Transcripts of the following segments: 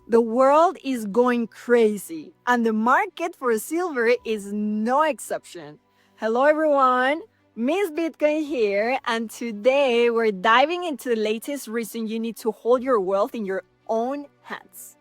The world is going crazy, and the market for silver is no exception. Hello, everyone. Miss Bitcoin here, and today we're diving into the latest reason you need to hold your wealth in your own hands.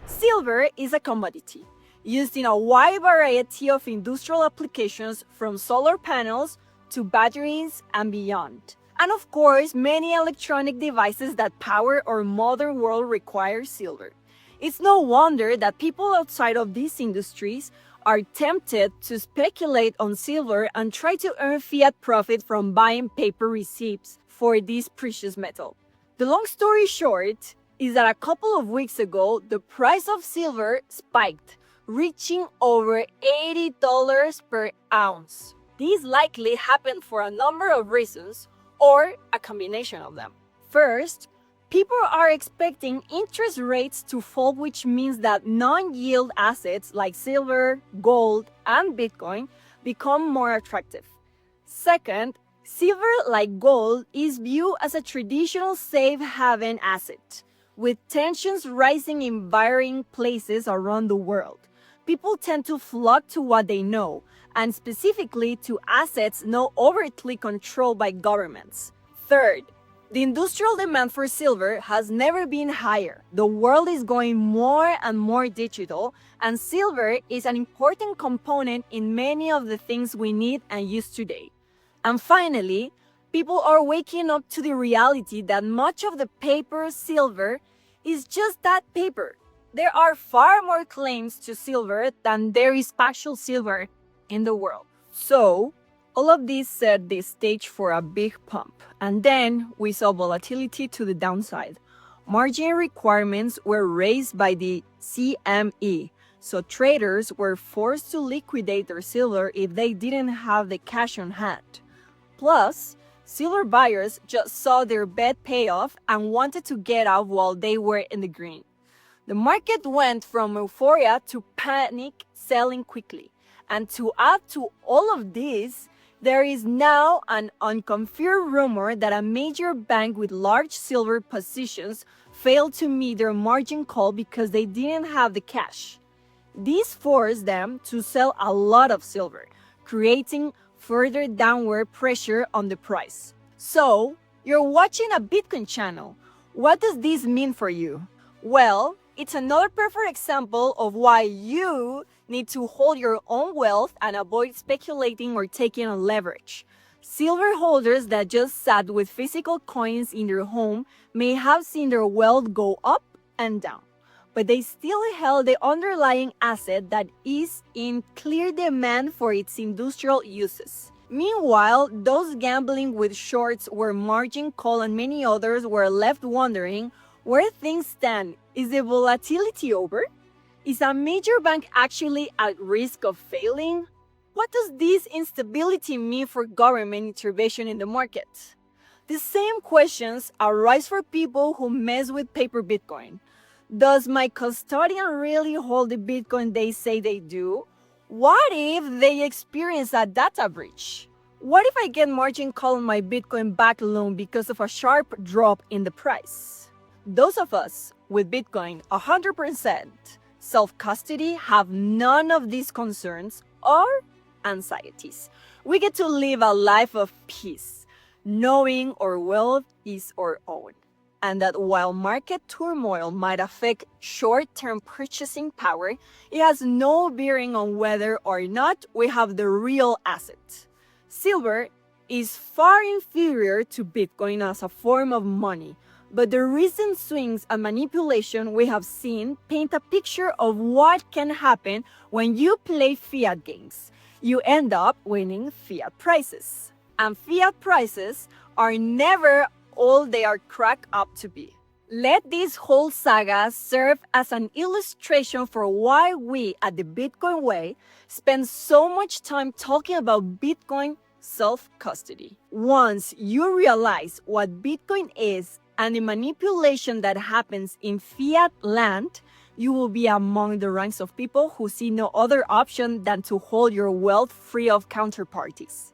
Silver is a commodity used in a wide variety of industrial applications from solar panels to batteries and beyond. And of course, many electronic devices that power our modern world require silver. It's no wonder that people outside of these industries are tempted to speculate on silver and try to earn fiat profit from buying paper receipts for this precious metal. The long story short is that a couple of weeks ago, the price of silver spiked, reaching over $80 per ounce. This likely happened for a number of reasons, or a combination of them. First, people are expecting interest rates to fall, which means that non-yield assets like silver, gold, and Bitcoin become more attractive. Second, silver, like gold, is viewed as a traditional safe haven asset, with tensions rising in varying places around the world. People tend to flock to what they know, and specifically to assets not overtly controlled by governments. Third, the industrial demand for silver has never been higher. The world is going more and more digital, and silver is an important component in many of the things we need and use today. And finally, people are waking up to the reality that much of the paper silver is just that, paper. There are far more claims to silver than there is actual silver in the world. So, all of this set the stage for a big pump, and then we saw volatility to the downside. Margin requirements were raised by the CME, so traders were forced to liquidate their silver if they didn't have the cash on hand. Plus, silver buyers just saw their bet pay off and wanted to get out while they were in the green. The market went from euphoria to panic selling quickly. And to add to all of this, there is now an unconfirmed rumor that a major bank with large silver positions failed to meet their margin call because they didn't have the cash. This forced them to sell a lot of silver, creating further downward pressure on the price. So, you're watching a Bitcoin channel. What does this mean for you? Well, it's another perfect example of why you need to hold your own wealth and avoid speculating or taking on leverage. Silver holders that just sat with physical coins in their home may have seen their wealth go up and down, but they still held the underlying asset that is in clear demand for its industrial uses. Meanwhile, those gambling with shorts were margin call and many others were left wondering where things stand. Is the volatility over? Is a major bank actually at risk of failing? What does this instability mean for government intervention in the market? The same questions arise for people who mess with paper Bitcoin. Does my custodian really hold the Bitcoin they say they do? What if they experience a data breach? What if I get margin call on my Bitcoin backed loan because of a sharp drop in the price? Those of us with Bitcoin 100% self-custody have none of these concerns or anxieties. We get to live a life of peace, knowing our wealth is our own, and that while market turmoil might affect short-term purchasing power, it has no bearing on whether or not we have the real asset. Silver is far inferior to Bitcoin as a form of money, but the recent swings and manipulation we have seen paint a picture of what can happen when you play fiat games. You end up winning fiat prices. And fiat prices are never all they are cracked up to be. Let this whole saga serve as an illustration for why we at the Bitcoin Way spend so much time talking about Bitcoin self-custody. Once you realize what Bitcoin is and the manipulation that happens in fiat land, you will be among the ranks of people who see no other option than to hold your wealth free of counterparties.